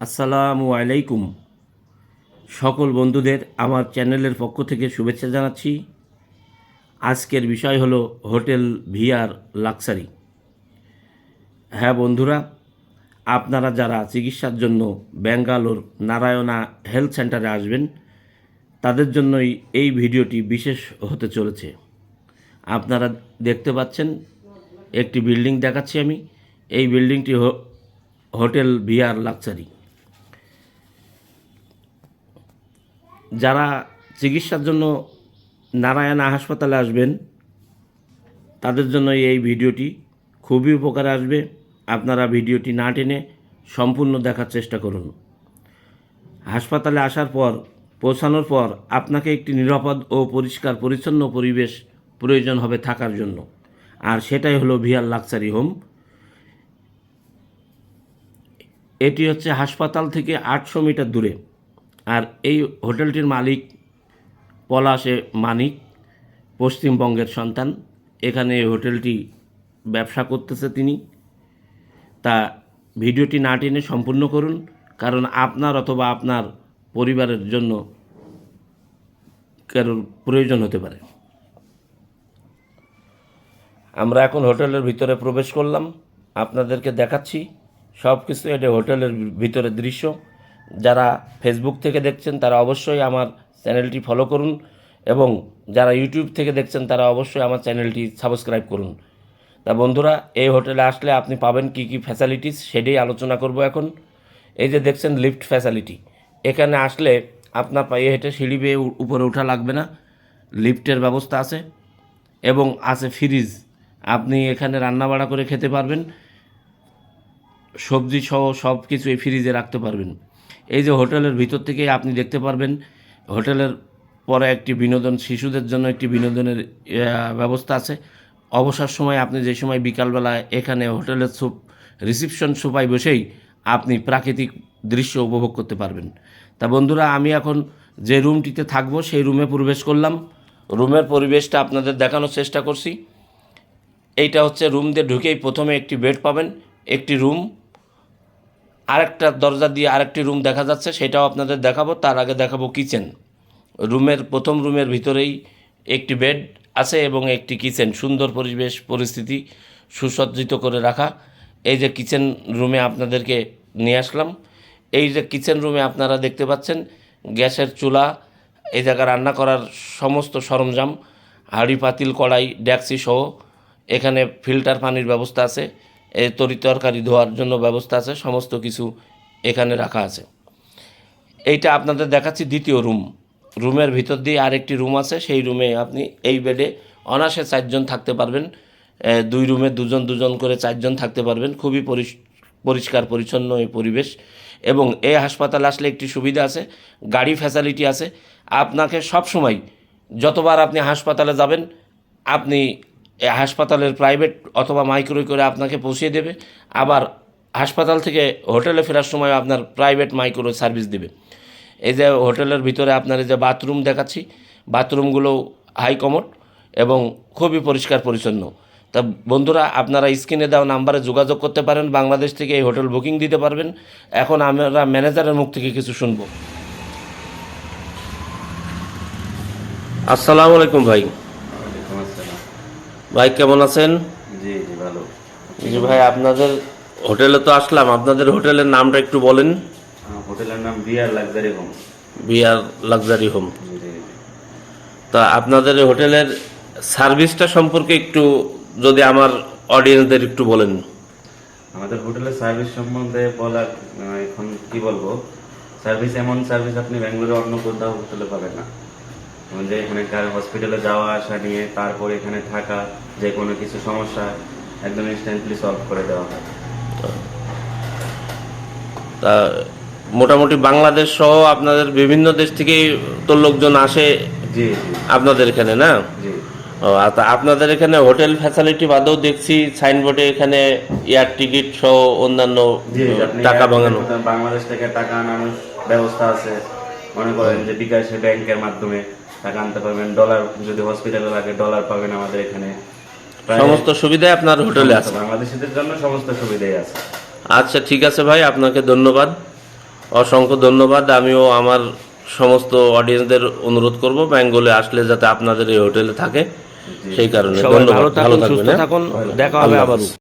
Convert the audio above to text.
আসসালামু আলাইকুম। সকল বন্ধুদের আমার চ্যানেলের পক্ষ থেকে শুভেচ্ছা জানাচ্ছি। আজকের বিষয় হলো হোটেল ভিআর লাক্সারি। হ্যাঁ বন্ধুরা, আপনারা যারা চিকিৎসার জন্য ব্যাঙ্গালোর নারায়ণা হেলথ সেন্টারে আসবেন, তাদের জন্যই এই ভিডিওটি বিশেষ হতে চলেছে। আপনারা দেখতে পাচ্ছেন একটি বিল্ডিং দেখাচ্ছি আমি। এই বিল্ডিংটি হোটেল ভিআর লাক্সারি। যারা চিকিৎসার জন্য নারায়ণা হাসপাতালে আসবেন, তাদের জন্য এই ভিডিওটি খুবই উপকারে আসবে। আপনারা ভিডিওটি না টেনে সম্পূর্ণ দেখার চেষ্টা করুন। হাসপাতালে আসার পর, পৌঁছানোর পর আপনাকে একটি নিরাপদ ও পরিষ্কার পরিচ্ছন্ন পরিবেশ প্রয়োজন হবে থাকার জন্য, আর সেটাই হলো ভিআর লাক্সারি হোম। এটি হচ্ছে হাসপাতাল থেকে 800 মিটার দূরে। আর এই হোটেলটির মালিক পলাশে মানিক, পশ্চিমবঙ্গের সন্তান। এখানে এই হোটেলটি ব্যবসা করতেছে তিনি। তা ভিডিওটি না টেনে সম্পূর্ণ করুন, কারণ আপনার অথবা আপনার পরিবারের জন্য কারোর প্রয়োজন হতে পারে। আমরা এখন হোটেলের ভিতরে প্রবেশ করলাম, আপনাদেরকে দেখাচ্ছি সব কিছু। এটা হোটেলের ভিতরের দৃশ্য। যারা ফেসবুক থেকে দেখছেন তারা অবশ্যই আমার চ্যানেলটি ফলো করুন, এবং যারা ইউটিউব থেকে দেখছেন তারা অবশ্যই আমার চ্যানেলটি সাবস্ক্রাইব করুন। তা বন্ধুরা, এই হোটেলে আসলে আপনি পাবেন কি কি ফ্যাসিলিটিস, সেটাই আলোচনা করব এখন। এই যে দেখছেন লিফট ফ্যাসিলিটি, এখানে আসলে আপনার পায়ে হেঁটে সিঁড়ি বেয়ে উপরে ওঠা লাগবে না। লিফটের ব্যবস্থা আছে এবং আছে ফ্রিজ। আপনি এখানে রান্নাবাড়া করে খেতে পারবেন, সবজি সহ সব কিছু এই ফ্রিজে রাখতে পারবেন। এই যে হোটেলের ভিতর থেকে আপনি দেখতে পারবেন, হোটেলের পরে একটি বিনোদন, শিশুদের জন্য একটি বিনোদনের ব্যবস্থা আছে। অবসর সময় আপনি যে সময় বিকালবেলা এখানে হোটেলের রিসিপশন সোফায় বসেই আপনি প্রাকৃতিক দৃশ্য উপভোগ করতে পারবেন। তা বন্ধুরা, আমি এখন যে রুমটিতে থাকবো সেই রুমে প্রবেশ করলাম। রুমের পরিবেশটা আপনাদের দেখানোর চেষ্টা করছি। এইটা হচ্ছে রুম দিয়ে ঢুকেই প্রথমে একটি বেড পাবেন, একটি রুম, আরেকটা দরজা দিয়ে আরেকটি রুম দেখা যাচ্ছে, সেটাও আপনাদের দেখাবো। তার আগে দেখাবো কিচেন। প্রথম রুমের ভিতরেই একটি বেড আছে এবং একটি কিচেন, সুন্দর পরিবেশ পরিস্থিতি সুসজ্জিত করে রাখা। এই যে কিচেন রুমে আপনাদেরকে নিয়ে আসলাম। এই যে কিচেন রুমে আপনারা দেখতে পাচ্ছেন গ্যাসের চুলা, এই জায়গায় রান্না করার সমস্ত সরঞ্জাম, হাঁড়ি পাতিল কড়াই ডেকচি সহ। এখানে ফিল্টার পানির ব্যবস্থা আছে, এই তরকারি ধোয়ার জন্য ব্যবস্থা আছে, সমস্ত কিছু এখানে রাখা আছে। এইটা আপনাদের দেখাচ্ছি দ্বিতীয় রুম। রুমের ভিতর দিয়ে আরেকটি রুম আছে, সেই রুমে আপনি এই বেডে অনায়াসে 4 জন থাকতে পারবেন। 2 রুমে 2 জন 2 জন করে 4 জন থাকতে পারবেন। খুবই পরিষ্কার পরিচ্ছন্ন এই পরিবেশ। এবং এই হাসপাতালে আসলে একটি সুবিধা আছে, গাড়ি ফ্যাসিলিটি আছে। আপনাকে সব সময় যতবার আপনি হাসপাতালে যাবেন, আপনি হাসপাতালের প্রাইভেট অথবা মাইক্রোয় করে আপনাকে পৌঁছে দেবে। আবার হাসপাতাল থেকে হোটেলে ফেরার সময় আপনার প্রাইভেট মাইক্রো সার্ভিস দেবে। এই যে হোটেলের ভিতরে আপনার এই যে বাথরুম দেখাচ্ছি, বাথরুমগুলো হাই কমোড এবং খুবই পরিষ্কার পরিচ্ছন্ন। তা বন্ধুরা, আপনারা স্ক্রিনে দেওয়া নাম্বারে যোগাযোগ করতে পারেন, বাংলাদেশ থেকে এই হোটেল বুকিং দিতে পারবেন। এখন আমরা ম্যানেজারের মুখ থেকে কিছু শুনব। আসসালামু আলাইকুম ভাই। ভাই কেমন আছেন? জি জি ভালো। জি ভাই, আপনাদের হোটেলে তো আসলাম, আপনাদের হোটেলের নামটা একটু বলেন। হোটেলের নাম VR luxury home. VR luxury home. জি জি। তা আপনাদের এই হোটেলের সার্ভিসটা সম্পর্কে একটু যদি আমার অডিয়েন্সদের একটু বলেন। আমাদের হোটেলের সার্ভিস সম্বন্ধে বলার এখন কি বলবো, সার্ভিস এমন সার্ভিস আপনি ব্যাঙ্গালোরে অন্য কোথাও হোটেলে পাবেন না। যে এখানে হসপিটালে যাওয়া আসা নিয়ে, তারপর এখানে থাকা, যে কোনো কিছু সমস্যা একদম ইনস্ট্যান্টলি সলভ করে দেওয়া হয়। তা মোটামুটি বাংলাদেশ সহ আপনাদের বিভিন্ন দেশ থেকেই তো লোকজন আসে জি জি আপনাদের এখানে, না? জি। ও তা আপনাদের এখানে হোটেল ফ্যাসিলিটি বাদেও দেখছি সাইনবোর্ডে এখানে এয়ার টিকিট সহ অন্যান্য টাকা ভাঙানো, বাংলাদেশ থেকে টাকা আনানোর ব্যবস্থা আছে। মনে করেন যে বিকাশে ব্যাংকের মাধ্যমে টাকা আনতে পারবেন, ডলার যদি হসপিটালে লাগে ডলার পাবেন আমাদের এখানে। সমস্ত সুবিধাই আপনার হোটেলে আছে। বাংলাদেশিদের জন্য সমস্ত সুবিধাই আছে। আচ্ছা ঠিক আছে ভাই, আপনাকে ধন্যবাদ। অসংখ্য ধন্যবাদ। আমিও আমার সমস্ত অডিয়েন্সদের অনুরোধ করব বেঙ্গলে আসলে যাতে আপনাদের এই হোটেলে থাকে, সেই কারণে জি। ধন্যবাদ। ভালো থাকুন, সুস্থ থাকুন, দেখা হবে আবারও।